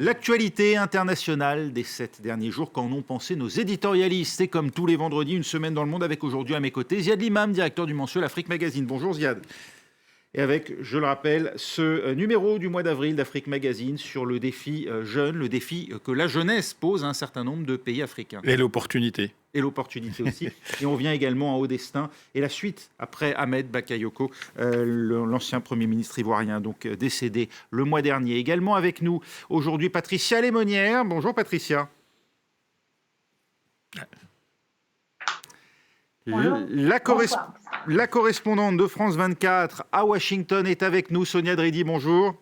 L'actualité internationale des 7 derniers jours, qu'en ont pensé nos éditorialistes. C'est comme tous les vendredis, une semaine dans le monde avec aujourd'hui à mes côtés Ziad Limam, directeur du mensuel Afrique Magazine. Bonjour Ziad. Et avec, je le rappelle, ce numéro du mois d'avril d'Afrique Magazine sur le défi jeune, le défi que la jeunesse pose à un certain nombre de pays africains. Et l'opportunité. Et l'opportunité aussi. Et on vient également à Haut Destin. Et la suite, après Ahmed Bakayoko, l'ancien Premier ministre ivoirien, donc décédé le mois dernier. Également avec nous aujourd'hui, Patricia Lémonière. Bonjour Patricia. La correspondante de France 24 à Washington est avec nous. Sonia Dridi, bonjour.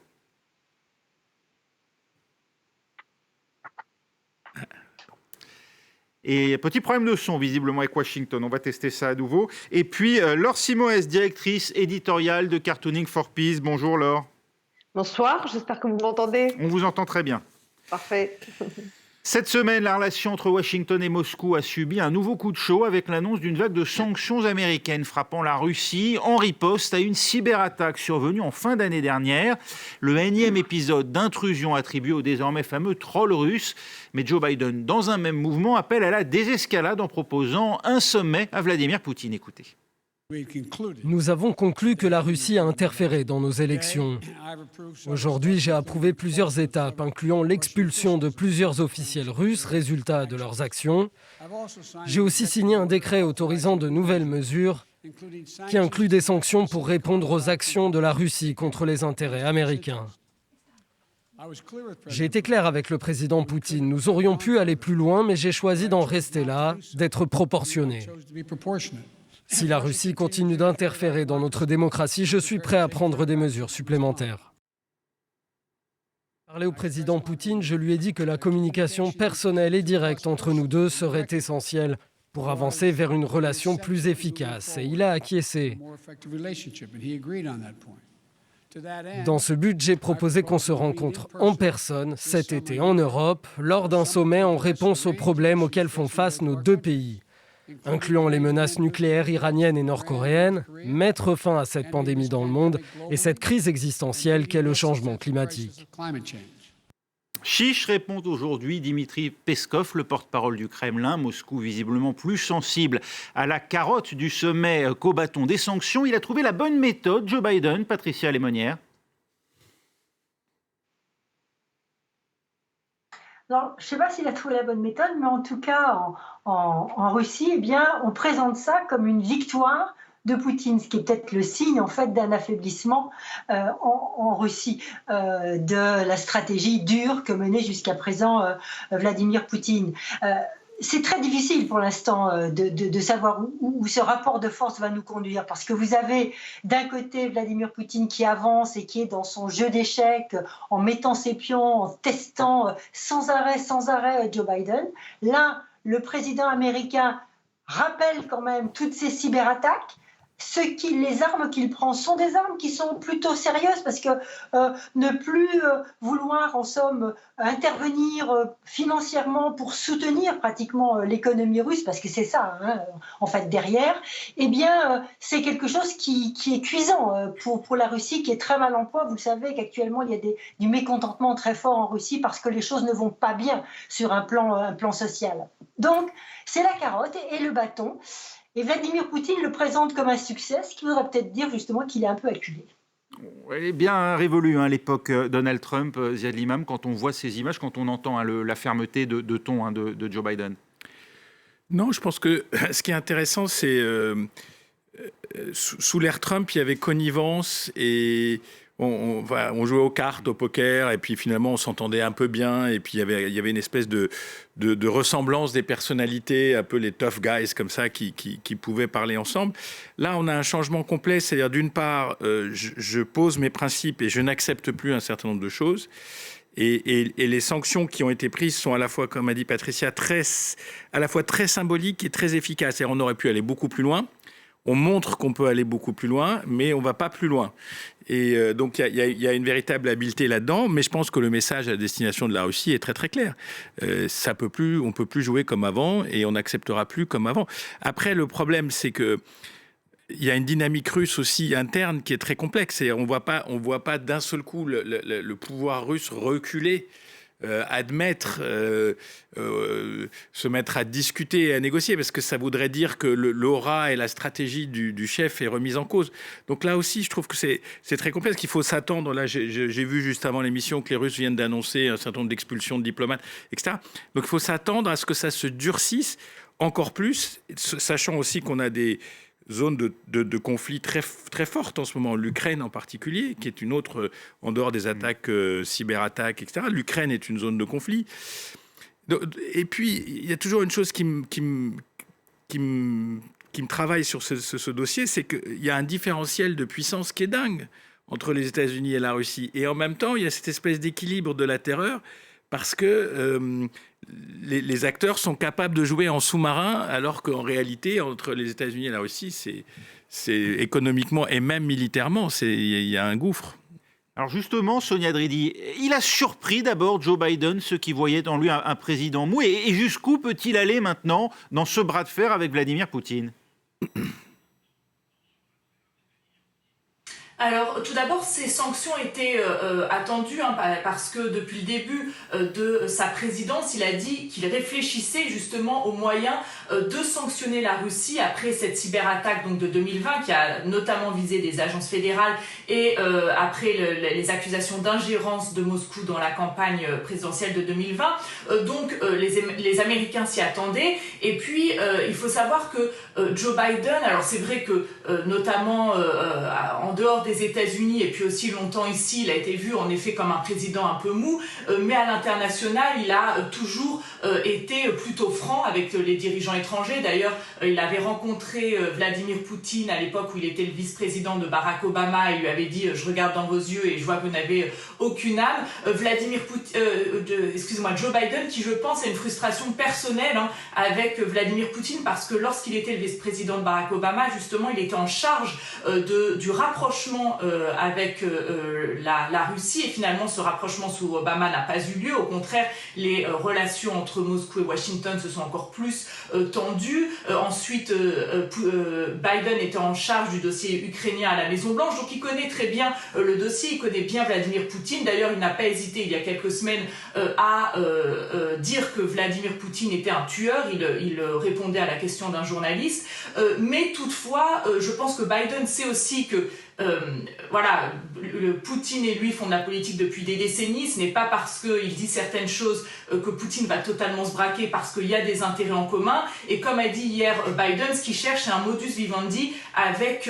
Et petit problème de son, visiblement, avec Washington. On va tester ça à nouveau. Et puis, Laure Simoes, directrice éditoriale de Cartooning for Peace. Bonjour, Laure. Bonsoir, j'espère que vous m'entendez. On vous entend très bien. Parfait. Cette semaine, la relation entre Washington et Moscou a subi un nouveau coup de chaud avec l'annonce d'une vague de sanctions américaines frappant la Russie en riposte à une cyberattaque survenue en fin d'année dernière. Le énième épisode d'intrusion attribué au désormais fameux troll russe. Mais Joe Biden, dans un même mouvement, appelle à la désescalade en proposant un sommet à Vladimir Poutine. Écoutez. Nous avons conclu que la Russie a interféré dans nos élections. Aujourd'hui, j'ai approuvé plusieurs étapes, incluant l'expulsion de plusieurs officiels russes, résultat de leurs actions. J'ai aussi signé un décret autorisant de nouvelles mesures qui incluent des sanctions pour répondre aux actions de la Russie contre les intérêts américains. J'ai été clair avec le président Poutine. Nous aurions pu aller plus loin, mais j'ai choisi d'en rester là, d'être proportionné. Si la Russie continue d'interférer dans notre démocratie, je suis prêt à prendre des mesures supplémentaires. Parler au président Poutine, je lui ai dit que la communication personnelle et directe entre nous deux serait essentielle pour avancer vers une relation plus efficace. Et il a acquiescé. Dans ce but, j'ai proposé qu'on se rencontre en personne cet été en Europe, lors d'un sommet en réponse aux problèmes auxquels font face nos deux pays, incluant les menaces nucléaires iraniennes et nord-coréennes, mettre fin à cette pandémie dans le monde et cette crise existentielle qu'est le changement climatique. Chiche répond aujourd'hui Dimitri Peskov, le porte-parole du Kremlin. Moscou, visiblement plus sensible à la carotte du sommet qu'au bâton des sanctions. Il a trouvé la bonne méthode, Joe Biden, Patricia Lémonière. Alors, je ne sais pas s'il a trouvé la bonne méthode, mais en tout cas, en Russie, eh bien, on présente ça comme une victoire de Poutine, ce qui est peut-être le signe en fait d'un affaiblissement en Russie de la stratégie dure que menait jusqu'à présent Vladimir Poutine. C'est très difficile pour l'instant de savoir où ce rapport de force va nous conduire, parce que vous avez d'un côté Vladimir Poutine qui avance et qui est dans son jeu d'échecs en mettant ses pions, en testant sans arrêt Joe Biden. Là, le président américain rappelle quand même toutes ces cyberattaques. Les armes qu'il prend sont des armes qui sont plutôt sérieuses, parce que ne plus vouloir en somme intervenir financièrement pour soutenir pratiquement l'économie russe, parce que c'est ça en fait derrière, eh bien c'est quelque chose qui est cuisant pour la Russie, qui est très mal en point. Vous le savez qu'actuellement il y a du mécontentement très fort en Russie parce que les choses ne vont pas bien sur un plan social. Donc c'est la carotte et le bâton. Et Vladimir Poutine le présente comme un succès, ce qui voudrait peut-être dire justement qu'il est un peu acculé. Elle est bien révolue, l'époque Donald Trump, Ziad Limam, quand on voit ces images, quand on entend la fermeté de ton de Joe Biden. Non, je pense que ce qui est intéressant, c'est sous l'ère Trump, il y avait connivence et on jouait aux cartes, au poker, et puis finalement on s'entendait un peu bien, et puis il y avait une espèce de ressemblance des personnalités, un peu les tough guys comme ça, qui pouvaient parler ensemble. Là, on a un changement complet, c'est-à-dire d'une part, je pose mes principes et je n'accepte plus un certain nombre de choses. Et les sanctions qui ont été prises sont à la fois, comme a dit Patricia, à la fois très symboliques et très efficaces. C'est-à-dire, on aurait pu aller beaucoup plus loin. On montre qu'on peut aller beaucoup plus loin, mais on ne va pas plus loin. Et donc, il y a une véritable habileté là-dedans, mais je pense que le message à destination de la Russie est très, très clair. On ne peut plus jouer comme avant et on n'acceptera plus comme avant. Après, le problème, c'est que il y a une dynamique russe aussi interne qui est très complexe. Et on voit pas d'un seul coup le pouvoir russe reculer admettre, se mettre à discuter et à négocier, parce que ça voudrait dire que l'aura et la stratégie du chef est remise en cause. Donc là aussi, je trouve que c'est très complexe, qu'il faut s'attendre. Là, j'ai vu juste avant l'émission que les Russes viennent d'annoncer un certain nombre d'expulsions de diplomates, etc. Donc il faut s'attendre à ce que ça se durcisse encore plus, sachant aussi qu'on a des zones de conflit très, très fortes en ce moment. L'Ukraine en particulier, qui est une autre, en dehors des attaques, cyberattaques, etc. L'Ukraine est une zone de conflit. Et puis, il y a toujours une chose qui me travaille sur ce dossier, c'est qu'il y a un différentiel de puissance qui est dingue entre les États-Unis et la Russie. Et en même temps, il y a cette espèce d'équilibre de la terreur, parce que les acteurs sont capables de jouer en sous-marin, alors qu'en réalité, entre les États-Unis et la Russie, c'est économiquement et même militairement, il y a un gouffre. Alors justement, Sonia Dridi, il a surpris d'abord Joe Biden, ceux qui voyaient en lui un président mou. Et jusqu'où peut-il aller maintenant dans ce bras de fer avec Vladimir Poutine ? Alors, tout d'abord, ces sanctions étaient attendues parce que depuis le début de sa présidence, il a dit qu'il réfléchissait justement aux moyens de sanctionner la Russie après cette cyberattaque donc de 2020 qui a notamment visé des agences fédérales et après les accusations d'ingérence de Moscou dans la campagne présidentielle de 2020. Donc, les Américains s'y attendaient. Et puis, il faut savoir que Joe Biden, alors c'est vrai que notamment en dehors des États-Unis et puis aussi longtemps ici, il a été vu en effet comme un président un peu mou, mais à l'international, il a toujours été plutôt franc avec les dirigeants étrangers. D'ailleurs, il avait rencontré Vladimir Poutine à l'époque où il était le vice-président de Barack Obama et lui avait dit « Je regarde dans vos yeux et je vois que vous n'avez aucune âme ». Joe Biden, qui je pense a une frustration personnelle avec Vladimir Poutine parce que lorsqu'il était le vice-président de Barack Obama, justement, il était en charge du rapprochement avec la Russie et finalement ce rapprochement sous Obama n'a pas eu lieu. Au contraire, les relations entre Moscou et Washington se sont encore plus tendues. Ensuite, Biden était en charge du dossier ukrainien à la Maison-Blanche, donc il connaît très bien le dossier, il connaît bien Vladimir Poutine. D'ailleurs, il n'a pas hésité il y a quelques semaines à dire que Vladimir Poutine était un tueur. Il répondait à la question d'un journaliste. Mais toutefois, je pense que Biden sait aussi que Poutine et lui font de la politique depuis des décennies. Ce n'est pas parce qu'il dit certaines choses que Poutine va totalement se braquer, parce qu'il y a des intérêts en commun. Et comme a dit hier Biden, ce qu'il cherche, c'est un modus vivendi avec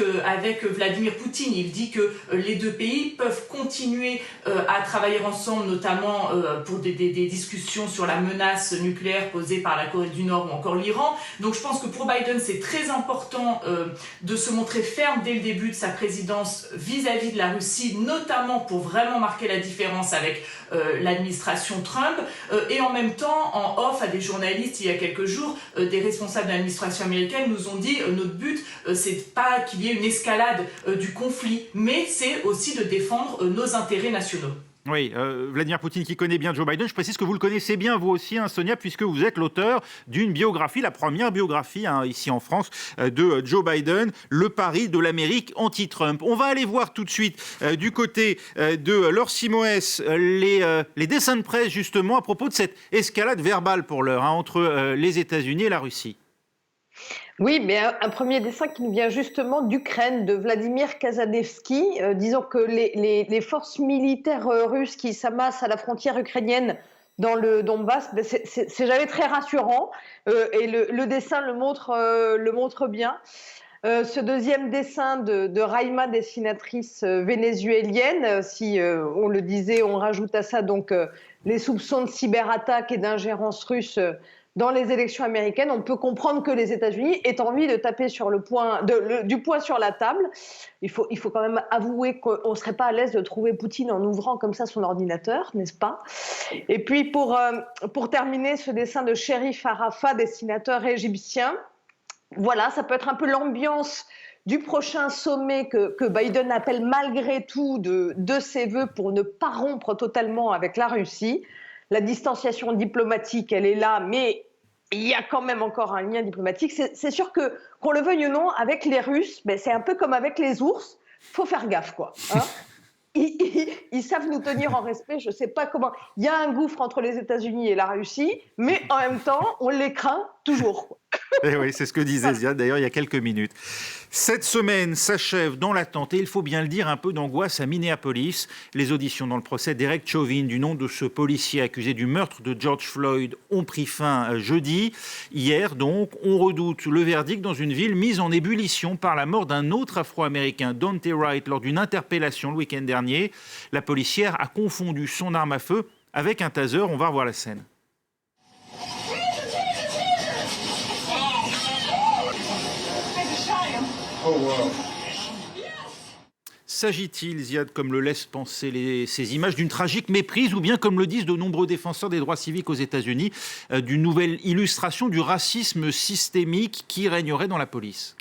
Vladimir Poutine. Il dit que les deux pays peuvent continuer à travailler ensemble, notamment pour des discussions sur la menace nucléaire posée par la Corée du Nord ou encore l'Iran. Donc je pense que pour Biden, c'est très important de se montrer ferme dès le début de sa présidence vis-à-vis de la Russie, notamment pour vraiment marquer la différence avec l'administration Trump. Et en même temps, en off à des journalistes il y a quelques jours, des responsables de l'administration américaine nous ont dit notre but, c'est pas qu'il y ait une escalade du conflit, mais c'est aussi de défendre nos intérêts nationaux. Oui, Vladimir Poutine qui connaît bien Joe Biden. Je précise que vous le connaissez bien, vous aussi, Sonia, puisque vous êtes l'auteur d'une biographie, la première biographie ici en France, de Joe Biden, Le pari de l'Amérique anti-Trump. On va aller voir tout de suite du côté de Laure Simoes les dessins de presse, justement, à propos de cette escalade verbale pour l'heure entre les États-Unis et la Russie. Oui, mais un premier dessin qui nous vient justement d'Ukraine, de Vladimir Kazanevski, disant que les forces militaires russes qui s'amassent à la frontière ukrainienne dans le Donbass, c'est jamais très rassurant, et le dessin le montre bien. Ce deuxième dessin de Raïma, dessinatrice vénézuélienne, si on le disait, on rajoute à ça donc les soupçons de cyberattaque et d'ingérence russe dans les élections américaines, on peut comprendre que les États-Unis aient envie de taper du poing sur la table. Il faut quand même avouer qu'on ne serait pas à l'aise de trouver Poutine en ouvrant comme ça son ordinateur, n'est-ce pas ? Et puis pour terminer, ce dessin de Sherif Arafat, dessinateur égyptien, voilà, ça peut être un peu l'ambiance du prochain sommet que Biden appelle malgré tout de ses voeux pour ne pas rompre totalement avec la Russie. La distanciation diplomatique, elle est là, mais il y a quand même encore un lien diplomatique. C'est sûr que, qu'on le veuille ou non, avec les Russes, c'est un peu comme avec les ours, il faut faire gaffe, quoi. ils savent nous tenir en respect. Je ne sais pas comment. Il y a un gouffre entre les États-Unis et la Russie, mais en même temps, on les craint toujours. Et oui, c'est ce que disait Ziad d'ailleurs il y a quelques minutes. Cette semaine s'achève dans l'attente, et il faut bien le dire, un peu d'angoisse à Minneapolis. Les auditions dans le procès d'Derek Chauvin, du nom de ce policier accusé du meurtre de George Floyd, ont pris fin jeudi. Hier, donc, on redoute le verdict dans une ville mise en ébullition par la mort d'un autre Afro-Américain, Daunte Wright, lors d'une interpellation le week-end dernier. La policière a confondu son arme à feu avec un taser. On va revoir la scène. Oh, wow. S'agit-il, Ziad, comme le laissent penser ces images, d'une tragique méprise, ou bien, comme le disent de nombreux défenseurs des droits civiques aux États-Unis, d'une nouvelle illustration du racisme systémique qui régnerait dans la police ?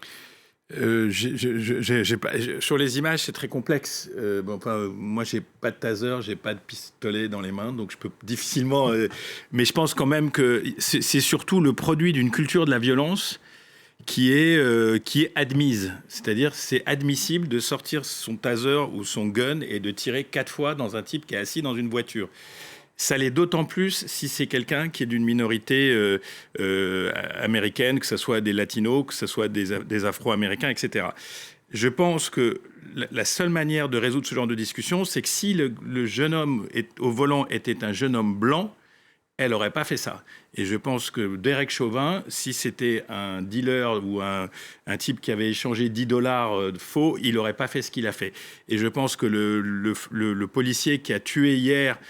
Sur les images, c'est très complexe. Moi, j'ai pas de taser, j'ai pas de pistolet dans les mains, donc je peux difficilement. Mais je pense quand même que c'est surtout le produit d'une culture de la violence qui est admise. C'est-à-dire, c'est admissible de sortir son taser ou son gun et de tirer 4 fois dans un type qui est assis dans une voiture. Ça l'est d'autant plus si c'est quelqu'un qui est d'une minorité américaine, que ce soit des latinos, que ce soit des afro-américains, etc. Je pense que la seule manière de résoudre ce genre de discussion, c'est que si le jeune homme au volant était un jeune homme blanc, elle n'aurait pas fait ça. Et je pense que Derek Chauvin, si c'était un dealer ou un type qui avait échangé $10 faux, il n'aurait pas fait ce qu'il a fait. Et je pense que le policier qui a tué hier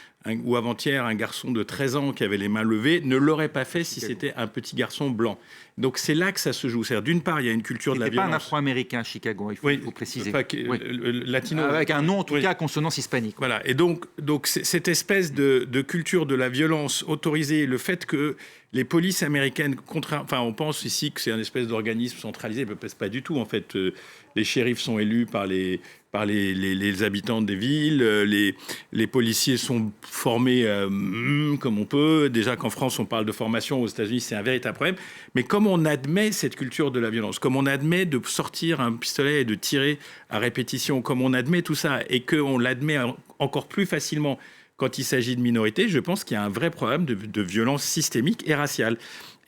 ou avant-hier un garçon de 13 ans qui avait les mains levées ne l'aurait pas fait si c'était un petit garçon blanc. Donc c'est là que ça se joue. C'est-à-dire, d'une part, il y a une culture de la violence. C'était pas un Afro-Américain à Chicago, il faut préciser. Latino. Avec un nom, en tout cas, à consonance hispanique. Voilà. Et donc cette espèce de culture de la violence autorisée, le fait que les polices américaines, on pense ici que c'est un espèce d'organisme centralisé, mais pas du tout. En fait, les shérifs sont élus par les habitants des villes, les policiers sont formés comme on peut. Déjà qu'en France, on parle de formation, aux États-Unis, c'est un véritable problème. Mais comme on admet cette culture de la violence, comme on admet de sortir un pistolet et de tirer à répétition, comme on admet tout ça, et qu'on l'admet encore plus facilement quand il s'agit de minorités, je pense qu'il y a un vrai problème de violence systémique et raciale.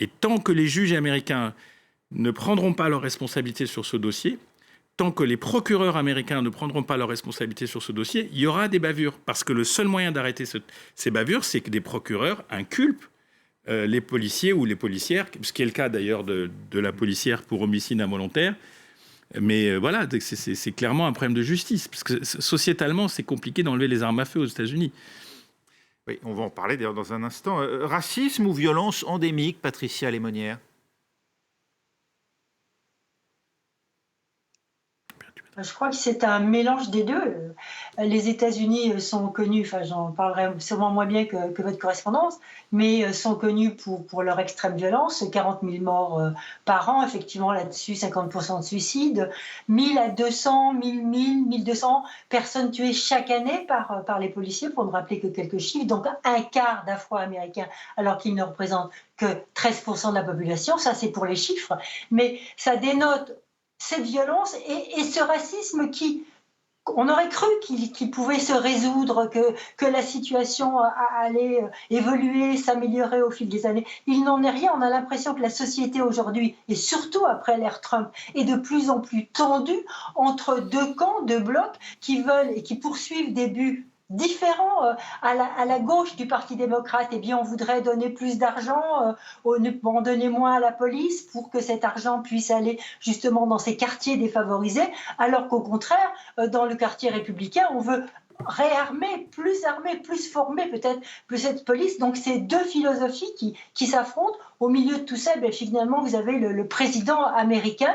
Et tant que les juges américains ne prendront pas leurs responsabilités sur ce dossier, tant que les procureurs américains ne prendront pas leurs responsabilités sur ce dossier, il y aura des bavures. Parce que le seul moyen d'arrêter ces bavures, c'est que des procureurs inculpent les policiers ou les policières, ce qui est le cas d'ailleurs de la policière pour homicide involontaire. Mais voilà, c'est clairement un problème de justice. Parce que sociétalement, c'est compliqué d'enlever les armes à feu aux États-Unis. Oui, on va en parler d'ailleurs dans un instant. Racisme ou violence endémique, Patricia Lémonière ? Je crois que c'est un mélange des deux. Les États-Unis sont connus, j'en parlerai sûrement moins bien que votre correspondance, mais sont connus pour leur extrême violence, 40 000 morts par an, effectivement là-dessus, 50% de suicides, 1000 à 200, 1200 personnes tuées chaque année par les policiers, pour ne rappeler que quelques chiffres, donc un quart d'Afro-Américains, alors qu'ils ne représentent que 13% de la population, ça c'est pour les chiffres, mais ça dénote cette violence et ce racisme qui, on aurait cru qu'il pouvait se résoudre, que la situation allait évoluer, s'améliorer au fil des années. Il n'en est rien. On a l'impression que la société aujourd'hui, et surtout après l'ère Trump, est de plus en plus tendue entre deux camps, deux blocs qui veulent et qui poursuivent des buts différents. À la gauche du Parti démocrate, eh bien, on voudrait donner plus d'argent, en donner moins à la police pour que cet argent puisse aller justement dans ces quartiers défavorisés, alors qu'au contraire, dans le quartier républicain, on veut réarmer, plus former peut-être plus cette police. Donc c'est deux philosophies qui s'affrontent. Au milieu de tout ça, finalement, vous avez le président américain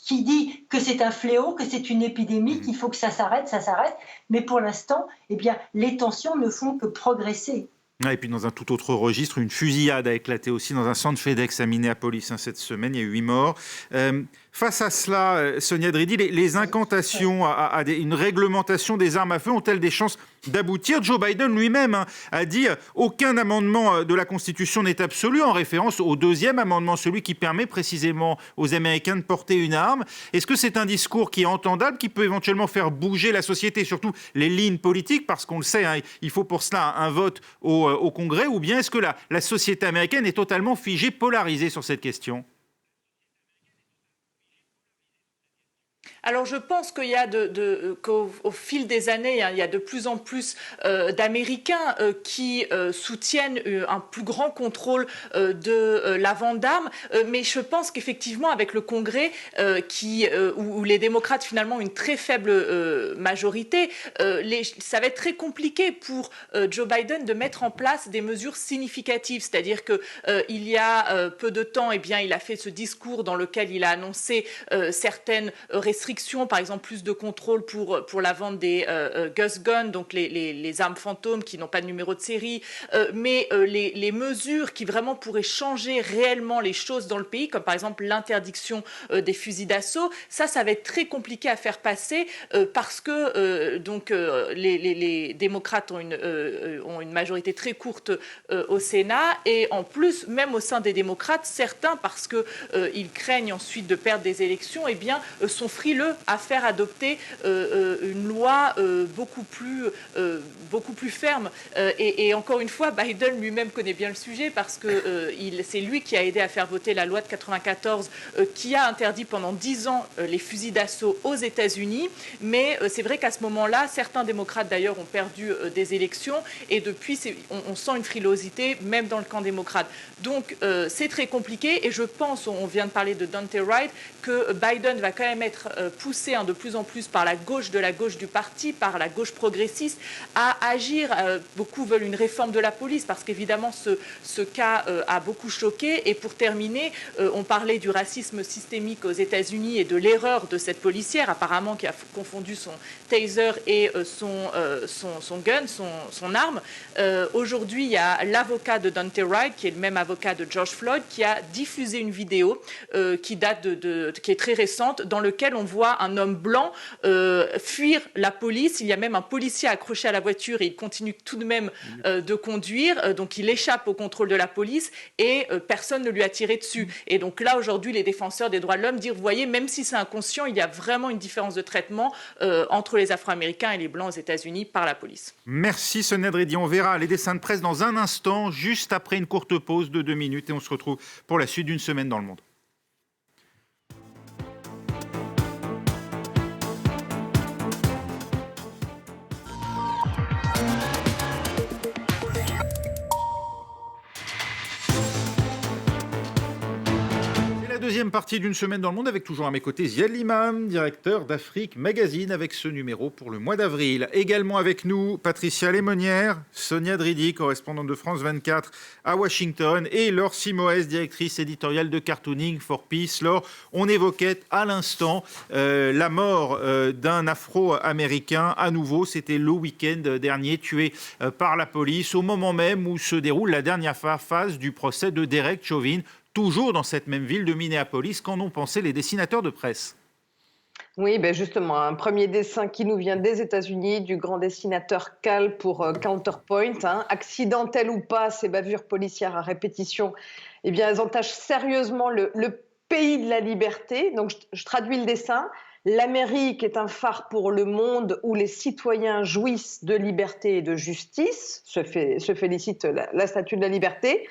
qui dit que c'est un fléau, que c'est une épidémie, qu'il faut que ça s'arrête. Mais pour l'instant, les tensions ne font que progresser. Et puis dans un tout autre registre, une fusillade a éclaté aussi dans un centre FedEx à Minneapolis cette semaine. Il y a eu 8 morts. Face à cela, Sonia Dridi, les incantations à une réglementation des armes à feu ont-elles des chances d'aboutir. Joe Biden lui-même a dit « Aucun amendement de la Constitution n'est absolu », en référence au deuxième amendement, celui qui permet précisément aux Américains de porter une arme. Est-ce que c'est un discours qui est entendable, qui peut éventuellement faire bouger la société, surtout les lignes politiques, parce qu'on le sait, il faut pour cela un vote au Congrès, ou bien est-ce que la société américaine est totalement figée, polarisée sur cette question ? Alors je pense qu'il y a qu'au fil des années, il y a de plus en plus d'Américains qui soutiennent un plus grand contrôle de la vente d'armes, mais je pense qu'effectivement avec le Congrès, où les démocrates finalement ont une très faible majorité, ça va être très compliqué pour Joe Biden de mettre en place des mesures significatives. C'est-à-dire que il y a peu de temps, il a fait ce discours dans lequel il a annoncé certaines restrictions, par exemple plus de contrôle pour la vente des ghost guns, donc les armes fantômes qui n'ont pas de numéro de série, mais les mesures qui vraiment pourraient changer réellement les choses dans le pays, comme par exemple l'interdiction des fusils d'assaut, ça va être très compliqué à faire passer parce que les démocrates ont une majorité très courte au Sénat, et en plus, même au sein des démocrates, certains, parce qu'ils craignent ensuite de perdre des élections, sont frileux à faire adopter une loi beaucoup plus ferme. Et encore une fois, Biden lui-même connaît bien le sujet parce que c'est lui qui a aidé à faire voter la loi de 1994 qui a interdit pendant 10 ans les fusils d'assaut aux États-Unis. Mais c'est vrai qu'à ce moment-là, certains démocrates d'ailleurs ont perdu des élections, et depuis, on sent une frilosité même dans le camp démocrate. Donc c'est très compliqué, et je pense, on vient de parler de Daunte Wright, que Biden va quand même être poussé de plus en plus par la gauche de la gauche du parti, par la gauche progressiste, à agir. Beaucoup veulent une réforme de la police parce qu'évidemment ce cas a beaucoup choqué. Et pour terminer, on parlait du racisme systémique aux États-Unis et de l'erreur de cette policière apparemment qui a confondu son taser et son gun, son arme. Aujourd'hui, il y a l'avocat de Daunte Wright, qui est le même avocat de George Floyd, qui a diffusé une vidéo qui est très récente, dans lequel on voit un homme blanc fuir la police. Il y a même un policier accroché à la voiture et il continue tout de même de conduire. Donc il échappe au contrôle de la police et personne ne lui a tiré dessus. Et donc là, aujourd'hui, les défenseurs des droits de l'homme disent, vous voyez, même si c'est inconscient, il y a vraiment une différence de traitement entre les Afro-Américains et les Blancs aux États-Unis par la police. Merci Sonia Dridi. On verra les dessins de presse dans un instant, juste après une courte pause de 2 minutes, et on se retrouve pour la suite d'une semaine dans le monde. Deuxième partie d'une semaine dans le monde, avec toujours à mes côtés Ziad Limam, directeur d'Afrique Magazine, avec ce numéro pour le mois d'avril. Également avec nous Patricia Lémonière, Sonia Dridi, correspondante de France 24 à Washington, et Laure Simoes, directrice éditoriale de Cartooning for Peace. Laure, on évoquait à l'instant la mort d'un Afro-Américain. À nouveau, c'était le week-end dernier, tué par la police au moment même où se déroule la dernière phase du procès de Derek Chauvin, toujours dans cette même ville de Minneapolis. Qu'en ont pensé les dessinateurs de presse ? Oui, justement, un premier dessin qui nous vient des États-Unis, du grand dessinateur Cal pour Counterpoint. Accidentelles ou pas, ces bavures policières à répétition, elles entachent sérieusement le pays de la liberté. Donc, je traduis le dessin. L'Amérique est un phare pour le monde où les citoyens jouissent de liberté et de justice, se félicite la Statue de la Liberté.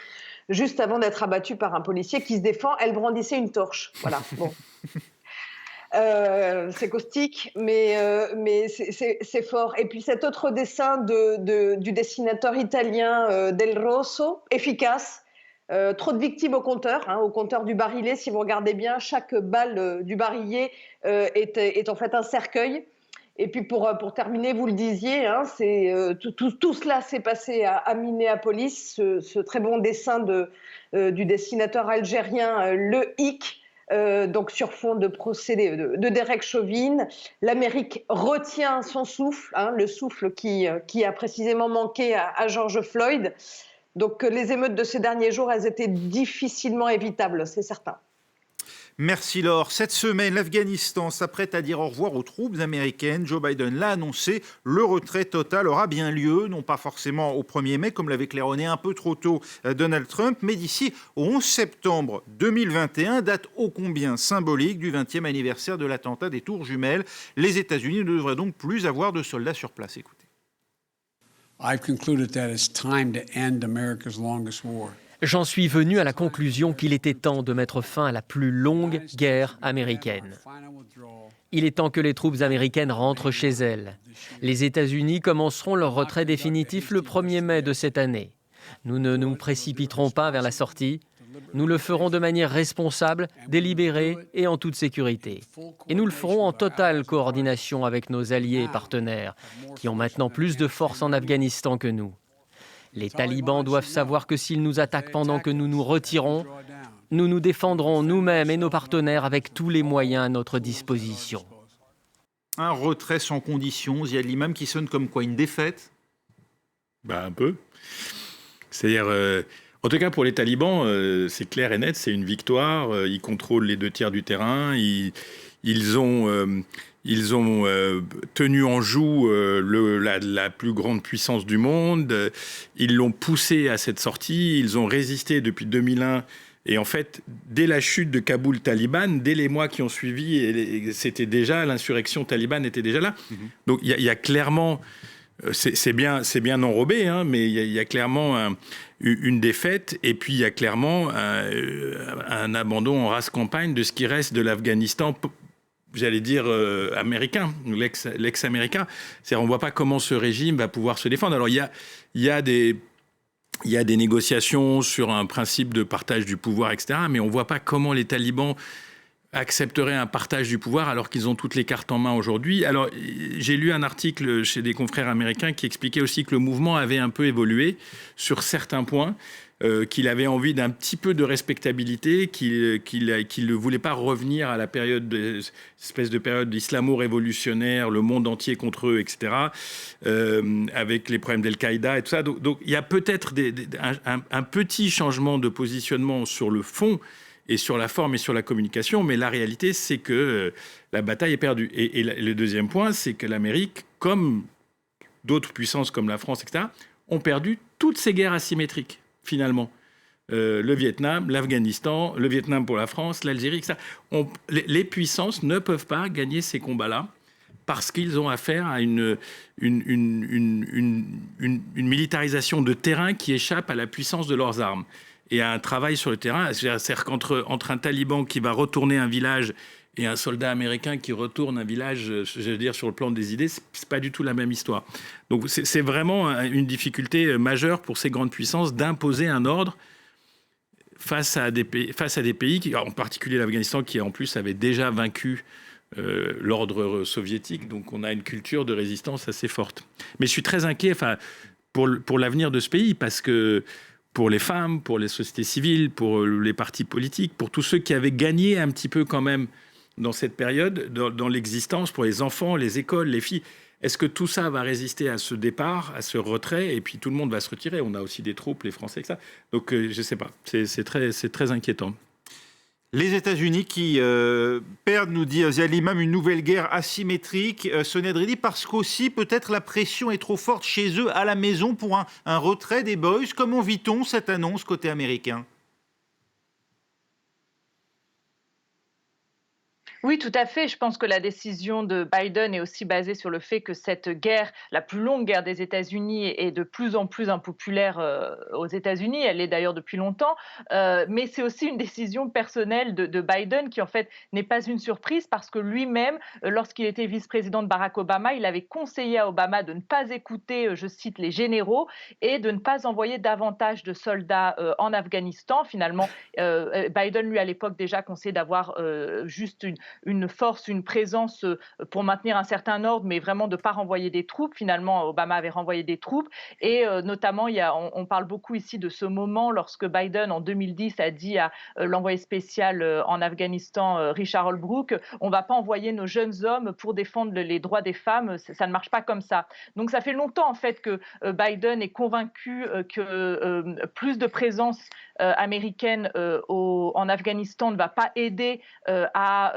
Juste avant d'être abattue par un policier qui se défend, elle brandissait une torche. Voilà, bon. C'est caustique, mais c'est fort. Et puis cet autre dessin du dessinateur italien Del Rosso, efficace. Trop de victimes au compteur du barillet. Si vous regardez bien, chaque balle du barillet est en fait un cercueil. Et puis pour terminer, vous le disiez, tout cela s'est passé à Minneapolis, ce très bon dessin du dessinateur algérien Le Hic, donc sur fond de procédé de Derek Chauvin. L'Amérique retient son souffle, le souffle qui a précisément manqué à George Floyd. Donc les émeutes de ces derniers jours, elles étaient difficilement évitables, c'est certain. Merci Laure. Cette semaine, l'Afghanistan s'apprête à dire au revoir aux troupes américaines. Joe Biden l'a annoncé. Le retrait total aura bien lieu, non pas forcément au 1er mai, comme l'avait claironné un peu trop tôt Donald Trump, mais d'ici au 11 septembre 2021, date ô combien symbolique du 20e anniversaire de l'attentat des Tours Jumelles. Les États-Unis ne devraient donc plus avoir de soldats sur place. Écoutez. I've concluded that it's time to end America's longest war. J'en suis venu à la conclusion qu'il était temps de mettre fin à la plus longue guerre américaine. Il est temps que les troupes américaines rentrent chez elles. Les États-Unis commenceront leur retrait définitif le 1er mai de cette année. Nous ne nous précipiterons pas vers la sortie. Nous le ferons de manière responsable, délibérée et en toute sécurité. Et nous le ferons en totale coordination avec nos alliés et partenaires, qui ont maintenant plus de force en Afghanistan que nous. Les talibans doivent savoir que s'ils nous attaquent pendant que nous nous retirons, nous nous défendrons nous-mêmes et nos partenaires avec tous les moyens à notre disposition. Un retrait sans condition, Ziad Limam, qui sonne comme quoi, une défaite ? Un peu. C'est-à-dire, en tout cas pour les talibans, c'est clair et net, c'est une victoire. Ils contrôlent les 2 tiers du terrain. Ils ont tenu en joue la plus grande puissance du monde. Ils l'ont poussé à cette sortie. Ils ont résisté depuis 2001. Et en fait, dès la chute de Kaboul talibane, dès les mois qui ont suivi, c'était déjà, l'insurrection talibane était déjà là. Donc il y a clairement, c'est bien enrobé, hein, mais il y a clairement une défaite. Et puis il y a clairement un abandon en race campagne de ce qui reste de l'Afghanistan, j'allais dire américain, l'ex-américain. C'est-à-dire, on ne voit pas comment ce régime va pouvoir se défendre. Alors, il y a des négociations sur un principe de partage du pouvoir, etc. Mais on ne voit pas comment les talibans accepteraient un partage du pouvoir alors qu'ils ont toutes les cartes en main aujourd'hui. Alors, j'ai lu un article chez des confrères américains qui expliquait aussi que le mouvement avait un peu évolué sur certains points, qu'il avait envie d'un petit peu de respectabilité, qu'il ne voulait pas revenir à la espèce de période islamo-révolutionnaire, le monde entier contre eux, etc., avec les problèmes d'Al-Qaïda et tout ça. Donc il y a peut-être un petit changement de positionnement sur le fond et sur la forme et sur la communication, mais la réalité, c'est que la bataille est perdue. Et le deuxième point, c'est que l'Amérique, comme d'autres puissances comme la France, etc., ont perdu toutes ces guerres asymétriques. Finalement, le Vietnam, l'Afghanistan, le Vietnam pour la France, l'Algérie, etc. Les puissances ne peuvent pas gagner ces combats-là parce qu'ils ont affaire à une militarisation de terrain qui échappe à la puissance de leurs armes et à un travail sur le terrain. C'est-à-dire qu'entre un taliban qui va retourner un village et un soldat américain qui retourne un village, je veux dire, sur le plan des idées, c'est pas du tout la même histoire. Donc c'est vraiment une difficulté majeure pour ces grandes puissances d'imposer un ordre face à des pays, en particulier l'Afghanistan, qui en plus avait déjà vaincu l'ordre soviétique. Donc on a une culture de résistance assez forte. Mais je suis très inquiet pour l'avenir de ce pays, parce que pour les femmes, pour les sociétés civiles, pour les partis politiques, pour tous ceux qui avaient gagné un petit peu quand même dans cette période, dans l'existence, pour les enfants, les écoles, les filles. Est-ce que tout ça va résister à ce départ, à ce retrait, et puis tout le monde va se retirer? On a aussi des troupes, les Français, etc. Donc je ne sais pas, c'est très inquiétant. Les États-Unis qui perdent, nous dit Ziad Limam, une nouvelle guerre asymétrique. Sonia Dridi, parce qu'aussi peut-être la pression est trop forte chez eux à la maison pour un retrait des boys. Comment vit-on cette annonce côté américain ? Oui, tout à fait. Je pense que la décision de Biden est aussi basée sur le fait que cette guerre, la plus longue guerre des États-Unis, est de plus en plus impopulaire aux États-Unis. Elle l'est d'ailleurs depuis longtemps. Mais c'est aussi une décision personnelle de Biden qui, en fait, n'est pas une surprise parce que lui-même, lorsqu'il était vice-président de Barack Obama, il avait conseillé à Obama de ne pas écouter, je cite, les généraux et de ne pas envoyer davantage de soldats en Afghanistan. Finalement, Biden, lui, à l'époque, déjà conseillé d'avoir juste une force, une présence pour maintenir un certain ordre, mais vraiment de ne pas renvoyer des troupes. Finalement, Obama avait renvoyé des troupes. Et notamment, on parle beaucoup ici de ce moment lorsque Biden, en 2010, a dit à l'envoyé spécial en Afghanistan, Richard Holbrooke, on ne va pas envoyer nos jeunes hommes pour défendre les droits des femmes, ça ne marche pas comme ça. Donc ça fait longtemps en fait que Biden est convaincu que plus de présence américaine en Afghanistan ne va pas aider à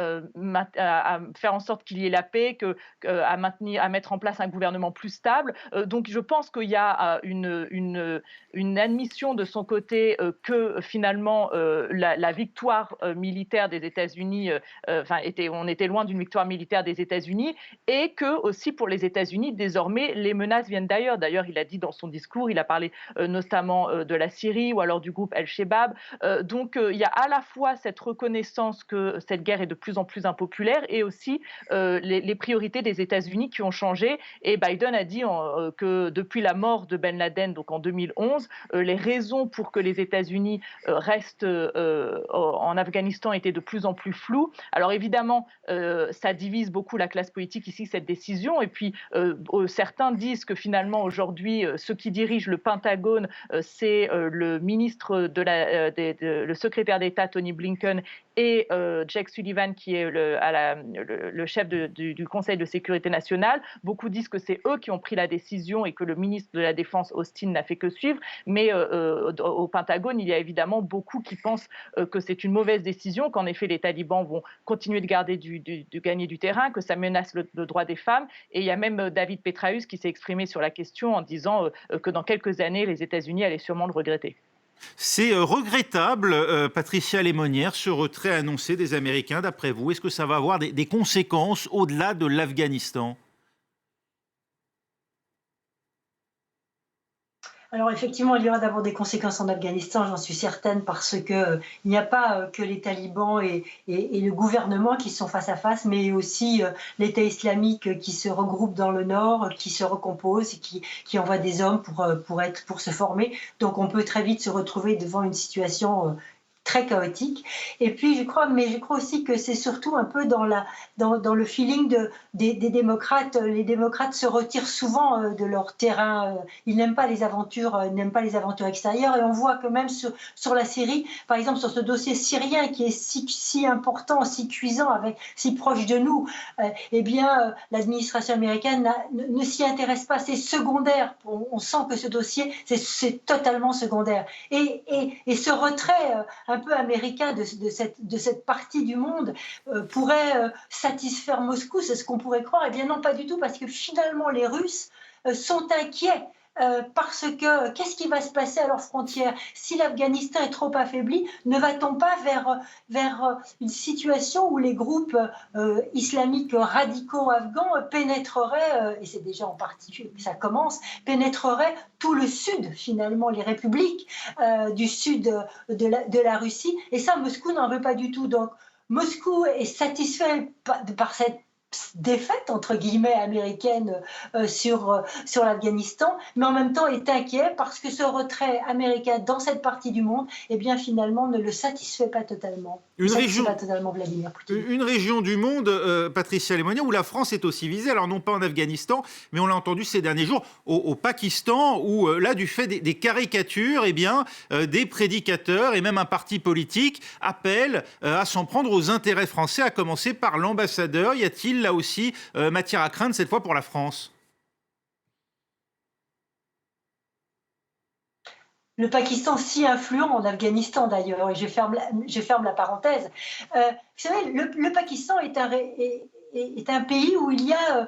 faire en sorte qu'il y ait la paix, à mettre en place un gouvernement plus stable. Donc je pense qu'il y a une admission de son côté que finalement la victoire militaire des États-Unis, on était loin d'une victoire militaire des États-Unis, et que aussi pour les États-Unis, désormais, les menaces viennent d'ailleurs. D'ailleurs, il a dit dans son discours, il a parlé notamment de la Syrie ou alors du groupe El-Shebab. Donc, il y a à la fois cette reconnaissance que cette guerre est de plus en plus impopulaire et aussi les priorités des États-Unis qui ont changé. Et Biden a dit que depuis la mort de Ben Laden, donc en 2011, les raisons pour que les États-Unis restent en Afghanistan étaient de plus en plus floues. Alors évidemment, ça divise beaucoup la classe politique ici, cette décision. Et puis, certains disent que finalement, aujourd'hui, ceux qui dirigent le Pentagone, c'est le ministre le secrétaire d'État Tony Blinken et Jake Sullivan, qui est le chef du Conseil de sécurité nationale. Beaucoup disent que c'est eux qui ont pris la décision et que le ministre de la Défense, Austin, n'a fait que suivre. Mais au Pentagone, il y a évidemment beaucoup qui pensent que c'est une mauvaise décision, qu'en effet, les talibans vont continuer de gagner du terrain, que ça menace le droit des femmes. Et il y a même David Petraeus qui s'est exprimé sur la question en disant que dans quelques années, les États-Unis allaient sûrement le regretter. C'est regrettable, Patricia Lémonière, ce retrait annoncé des Américains, d'après vous. Est-ce que ça va avoir des conséquences au-delà de l'Afghanistan ? Alors effectivement, il y aura d'abord des conséquences en Afghanistan, j'en suis certaine, parce que il n'y a pas que les talibans et le gouvernement qui sont face à face, mais aussi l'État islamique qui se regroupe dans le nord, qui se recompose, et qui envoie des hommes pour se former. Donc on peut très vite se retrouver devant une situation très chaotique. Et puis je crois aussi que c'est surtout un peu dans le feeling des démocrates. Les démocrates se retirent souvent de leur terrain. Ils n'aiment pas les aventures extérieures. Et on voit que même sur la Syrie, par exemple sur ce dossier syrien qui est si important, si cuisant, si proche de nous, l'administration américaine ne s'y intéresse pas. C'est secondaire. On sent que ce dossier, c'est totalement secondaire. Et ce retrait un peu américain de cette partie du monde pourrait satisfaire Moscou, c'est ce qu'on pourrait croire. Eh bien non, pas du tout, parce que finalement les Russes sont inquiets. Parce que qu'est-ce qui va se passer à leurs frontières? Si l'Afghanistan est trop affaibli, ne va-t-on pas vers une situation où les groupes islamiques radicaux afghans pénétreraient, et c'est déjà en partie, ça commence, pénétreraient tout le sud, finalement, les républiques du sud de la Russie. Et ça, Moscou n'en veut pas du tout. Donc, Moscou est satisfait par cette défaite entre guillemets américaine sur l'Afghanistan, mais en même temps est inquiet parce que ce retrait américain dans cette partie du monde, eh bien finalement ne le satisfait pas totalement. Vladimir Poutine. Une région du monde, Patricia Lémonière, où la France est aussi visée, alors non pas en Afghanistan, mais on l'a entendu ces derniers jours, au Pakistan, où là, du fait des caricatures, eh bien, des prédicateurs et même un parti politique appellent à s'en prendre aux intérêts français, à commencer par l'ambassadeur. Y a-t-il là aussi matière à craindre cette fois pour la France? Le Pakistan si influent en Afghanistan d'ailleurs, et je ferme la parenthèse. Vous savez, le Pakistan est un pays où il y a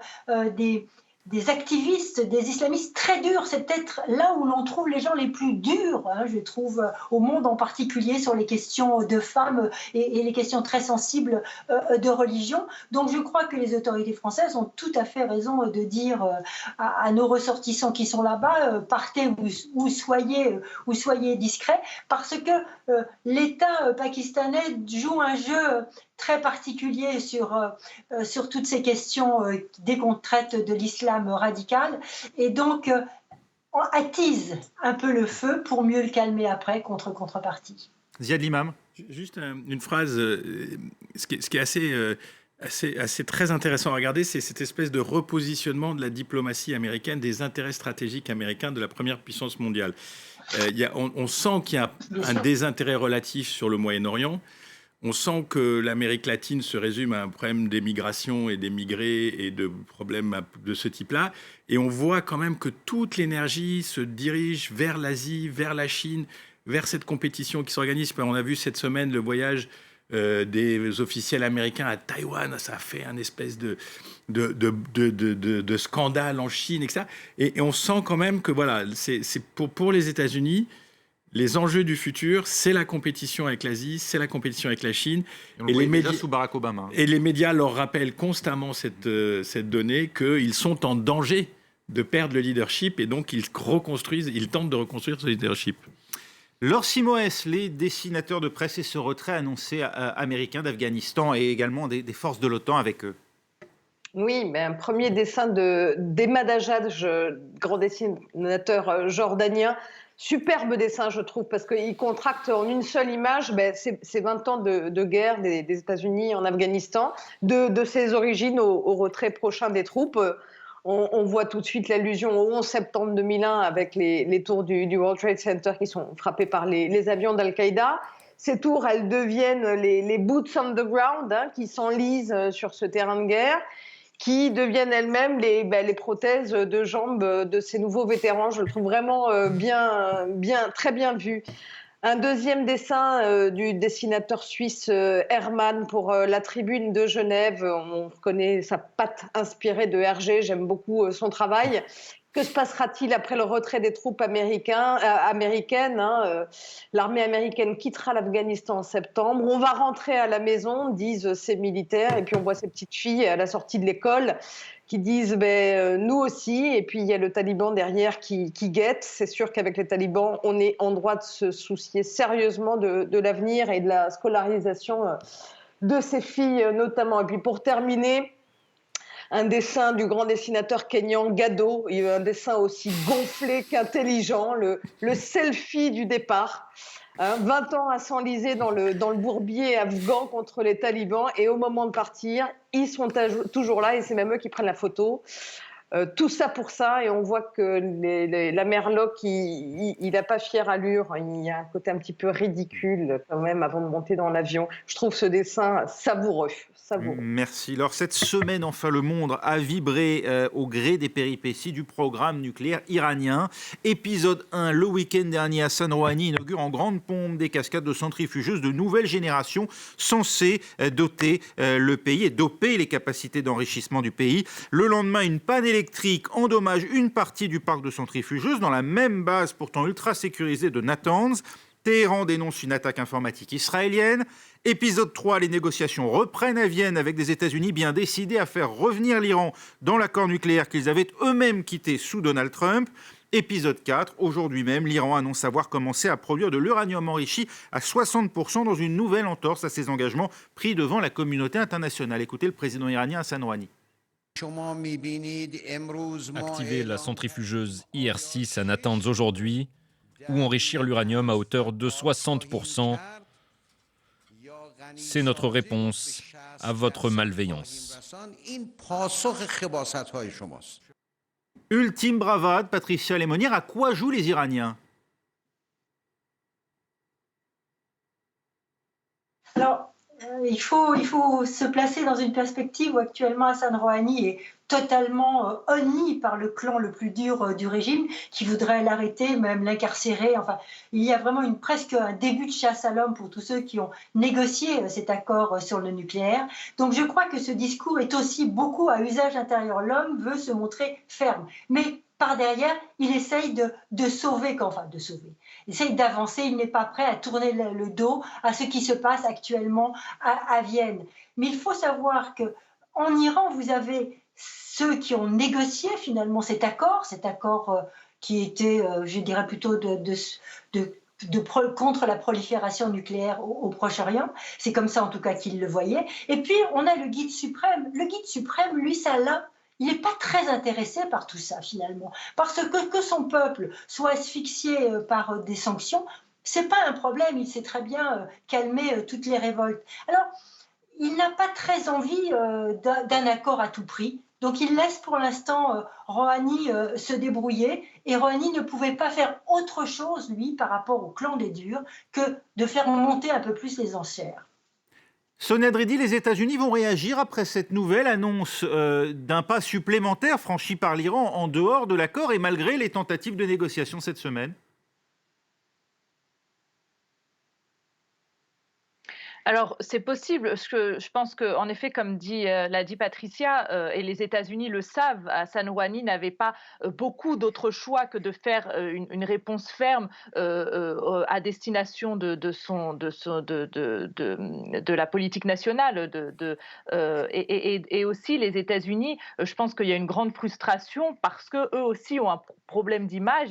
des activistes, des islamistes très durs. C'est peut-être là où l'on trouve les gens les plus durs, je trouve, au monde en particulier, sur les questions de femmes et les questions très sensibles de religion. Donc je crois que les autorités françaises ont tout à fait raison de dire à nos ressortissants qui sont là-bas, partez ou soyez discrets, parce que l'État pakistanais joue un jeu très particulier sur toutes ces questions dès qu'on traite de l'islam radical, et donc on attise un peu le feu pour mieux le calmer après, contrepartie. Ziad Limam. Juste une phrase, ce qui est assez très intéressant à regarder, c'est cette espèce de repositionnement de la diplomatie américaine, des intérêts stratégiques américains de la première puissance mondiale. On sent qu'il y a un désintérêt relatif sur le Moyen-Orient. On sent que l'Amérique latine se résume à un problème d'émigration et d'émigrés et de problèmes de ce type-là. Et on voit quand même que toute l'énergie se dirige vers l'Asie, vers la Chine, vers cette compétition qui s'organise. On a vu cette semaine le voyage des officiels américains à Taïwan. Ça a fait un espèce de scandale en Chine, etc. Et on sent quand même que voilà, c'est pour les États-Unis, les enjeux du futur, c'est la compétition avec l'Asie, c'est la compétition avec la Chine. Et les médias sous Barack Obama. Et les médias leur rappellent constamment cette donnée qu'ils sont en danger de perdre le leadership et donc ils tentent de reconstruire ce leadership. Laure Simoes, les dessinateurs de presse et ce retrait annoncé américain d'Afghanistan et également des forces de l'OTAN avec eux. Oui, mais un premier dessin d'Emad Hajjaj, grand dessinateur jordanien. Superbe dessin, je trouve, parce qu'il contracte en une seule image ces 20 ans de guerre des États-Unis en Afghanistan, de ses origines au retrait prochain des troupes. On voit tout de suite l'allusion au 11 septembre 2001 avec les tours du World Trade Center qui sont frappées par les avions d'Al-Qaïda. Ces tours, elles deviennent les boots on the ground qui s'enlisent sur ce terrain de guerre, qui deviennent elles-mêmes les prothèses de jambes de ces nouveaux vétérans. Je le trouve vraiment très bien vu. Un deuxième dessin du dessinateur suisse Hermann pour la Tribune de Genève. On connaît sa patte inspirée de Hergé, j'aime beaucoup son travail. Que se passera-t-il après le retrait des troupes américaines L'armée américaine quittera l'Afghanistan en septembre. On va rentrer à la maison, disent ces militaires. Et puis on voit ces petites filles à la sortie de l'école qui disent nous aussi. Et puis il y a le Taliban derrière qui guette. C'est sûr qu'avec les talibans, on est en droit de se soucier sérieusement de l'avenir et de la scolarisation de ces filles notamment. Et puis pour terminer, un dessin du grand dessinateur kényan Gado, un dessin aussi gonflé qu'intelligent, le selfie du départ. 20 ans à s'enliser dans le bourbier afghan contre les talibans, et au moment de partir, ils sont toujours là, et c'est même eux qui prennent la photo. Tout ça pour ça, et on voit que la Merloc, il n'a pas fière allure, il y a un côté un petit peu ridicule quand même avant de monter dans l'avion. Je trouve ce dessin savoureux. Merci. Alors cette semaine, enfin, le monde a vibré au gré des péripéties du programme nucléaire iranien. Épisode 1, le week-end dernier, Hassan Rouhani inaugure en grande pompe des cascades de centrifugeuses de nouvelle génération censées doter le pays et doper les capacités d'enrichissement du pays. Le lendemain, une panne électrique endommage une partie du parc de centrifugeuses dans la même base pourtant ultra sécurisée de Natanz. Téhéran dénonce une attaque informatique israélienne. Épisode 3, les négociations reprennent à Vienne avec des États-Unis bien décidés à faire revenir l'Iran dans l'accord nucléaire qu'ils avaient eux-mêmes quitté sous Donald Trump. Épisode 4, aujourd'hui même, l'Iran annonce avoir commencé à produire de l'uranium enrichi à 60% dans une nouvelle entorse à ses engagements pris devant la communauté internationale. Écoutez le président iranien Hassan Rouhani. Activer la centrifugeuse IR6 à Natanz aujourd'hui, ou enrichir l'uranium à hauteur de 60%, c'est notre réponse à votre malveillance. Ultime bravade, Patricia Lémonière, à quoi jouent les Iraniens ? Alors, il faut se placer dans une perspective où actuellement Hassan Rouhani est totalement honni par le clan le plus dur du régime qui voudrait l'arrêter, même l'incarcérer. Enfin, il y a vraiment presque un début de chasse à l'homme pour tous ceux qui ont négocié cet accord sur le nucléaire. Donc je crois que ce discours est aussi beaucoup à usage intérieur. L'homme veut se montrer ferme, mais par derrière, il essaye de sauver. Il essaye d'avancer, il n'est pas prêt à tourner le dos à ce qui se passe actuellement à Vienne. Mais il faut savoir qu'en Iran, vous avez ceux qui ont négocié finalement cet accord qui était, je dirais plutôt contre la prolifération nucléaire au Proche-Orient. C'est comme ça en tout cas qu'ils le voyaient. Et puis on a le guide suprême. Le guide suprême, lui, il n'est pas très intéressé par tout ça finalement, parce que son peuple soit asphyxié par des sanctions, c'est pas un problème, il sait très bien calmer toutes les révoltes. Alors, il n'a pas très envie d'un accord à tout prix. Donc il laisse pour l'instant Rouhani se débrouiller, et Rouhani ne pouvait pas faire autre chose, lui, par rapport au clan des Durs, que de faire monter un peu plus les enchères. Sonia Dridi, les États-Unis vont réagir après cette nouvelle annonce d'un pas supplémentaire franchi par l'Iran en dehors de l'accord et malgré les tentatives de négociation cette semaine? Alors, c'est possible, parce que je pense qu'en effet, comme l'a dit Patricia, et les États-Unis le savent, Hassan Rouhani n'avait pas beaucoup d'autres choix que de faire une réponse ferme à destination de la politique nationale. Et aussi, les États-Unis, je pense qu'il y a une grande frustration parce qu'eux aussi ont un problème d'image.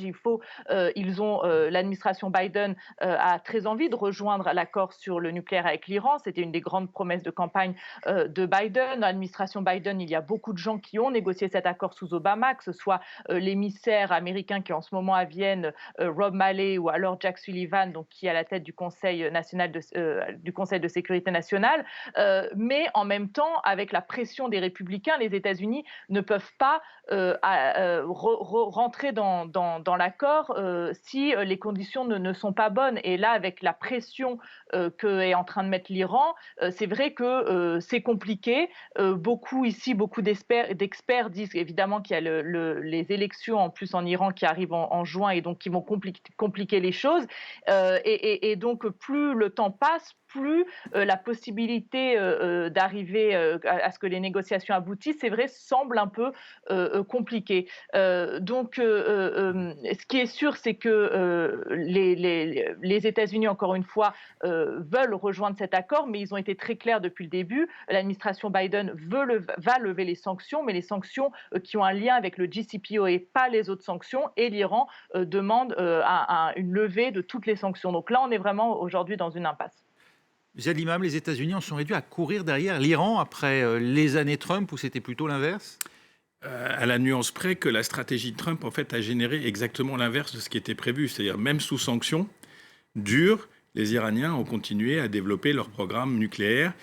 L'administration Biden a très envie de rejoindre l'accord sur le nucléaire avec l'Iran. C'était une des grandes promesses de campagne de Biden. Dans l'administration Biden, il y a beaucoup de gens qui ont négocié cet accord sous Obama, que ce soit l'émissaire américain qui est en ce moment à Vienne, Rob Malley, ou alors Jack Sullivan, donc, qui est à la tête du Conseil de sécurité nationale. Mais en même temps, avec la pression des républicains, les États-Unis ne peuvent pas rentrer dans l'accord si les conditions ne sont pas bonnes. Et là, avec la pression qu'est en train de mettre l'Iran, c'est vrai que c'est compliqué. Beaucoup d'experts disent évidemment qu'il y a les élections en plus en Iran qui arrivent en juin, et donc qui vont compliquer les choses. Et donc plus le temps passe, plus la possibilité d'arriver à ce que les négociations aboutissent, c'est vrai, semble un peu compliquée. Donc, ce qui est sûr, c'est que les États-Unis, encore une fois, veulent rejoindre cet accord, mais ils ont été très clairs depuis le début. L'administration Biden va lever les sanctions, mais les sanctions qui ont un lien avec le JCPOA et pas les autres sanctions. Et l'Iran demande une levée de toutes les sanctions. Donc là, on est vraiment aujourd'hui dans une impasse. Ziad Limam, les États-Unis en sont réduits à courir derrière l'Iran après les années Trump, où c'était plutôt l'inverse? À la nuance près que la stratégie de Trump, en fait, a généré exactement l'inverse de ce qui était prévu. C'est-à-dire, même sous sanctions dures, les Iraniens ont continué à développer leur programme nucléaire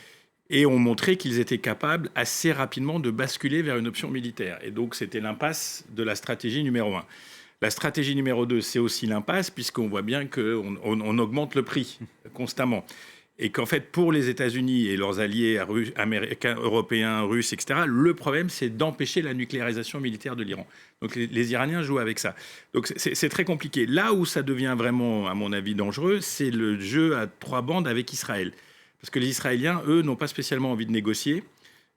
et ont montré qu'ils étaient capables assez rapidement de basculer vers une option militaire. Et donc, c'était l'impasse de la stratégie numéro 1. La stratégie numéro 2, c'est aussi l'impasse, puisqu'on voit bien qu'on augmente le prix constamment. Et qu'en fait, pour les États-Unis et leurs alliés américains, européens, russes, etc., le problème, c'est d'empêcher la nucléarisation militaire de l'Iran. Donc les Iraniens jouent avec ça. Donc c'est très compliqué. Là où ça devient vraiment, à mon avis, dangereux, c'est le jeu à 3 bandes avec Israël. Parce que les Israéliens, eux, n'ont pas spécialement envie de négocier.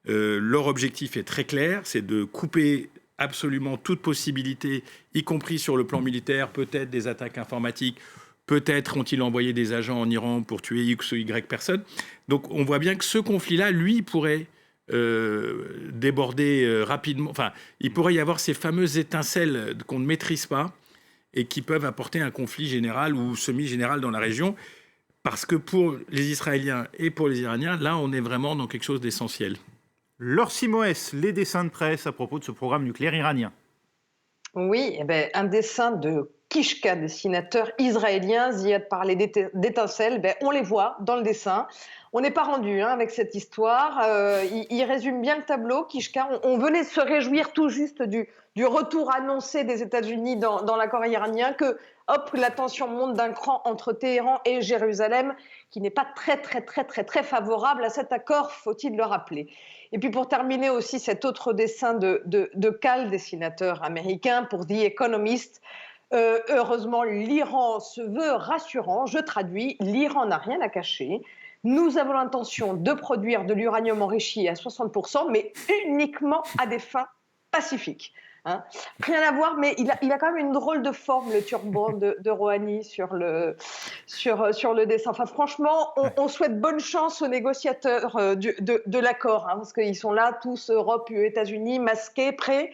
Leur objectif est très clair, c'est de couper absolument toute possibilité, y compris sur le plan militaire, peut-être des attaques informatiques. Peut-être ont-ils envoyé des agents en Iran pour tuer X ou Y personnes. Donc on voit bien que ce conflit-là, lui, pourrait déborder rapidement. Enfin, il pourrait y avoir ces fameuses étincelles qu'on ne maîtrise pas et qui peuvent apporter un conflit général ou semi-général dans la région. Parce que pour les Israéliens et pour les Iraniens, là, on est vraiment dans quelque chose d'essentiel. Laure Simoes, les dessins de presse à propos de ce programme nucléaire iranien. Oui, un dessin de Kishka, dessinateur israélien. Ziad parlait d'étincelles, on les voit dans le dessin. On n'est pas rendu avec cette histoire. Il résume bien le tableau, Kishka. On venait se réjouir tout juste du retour annoncé des États-Unis dans l'accord iranien, que la tension monte d'un cran entre Téhéran et Jérusalem, qui n'est pas très favorable à cet accord, faut-il le rappeler. Et puis pour terminer aussi, cet autre dessin de Cal, dessinateur américain, pour The Economist. Heureusement, l'Iran se veut rassurant. Je traduis, l'Iran n'a rien à cacher. Nous avons l'intention de produire de l'uranium enrichi à 60%, mais uniquement à des fins pacifiques. Rien à voir, mais il a quand même une drôle de forme, le turban de Rouhani sur le dessin. Enfin, franchement, on souhaite bonne chance aux négociateurs de l'accord, parce qu'ils sont là, tous, Europe, États-Unis, masqués, prêts.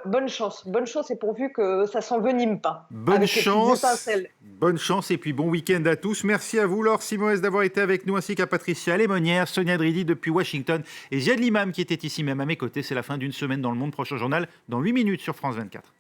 Bonne chance, et pourvu que ça s'envenime pas. Bonne chance et puis bon week-end à tous. Merci à vous, Laure Simoes, d'avoir été avec nous, ainsi qu'à Patricia Lémonière, Sonia Dridi depuis Washington et Ziad Limam qui était ici même à mes côtés. C'est la fin d'une semaine dans le monde. Prochain journal dans 8 minutes sur France 24.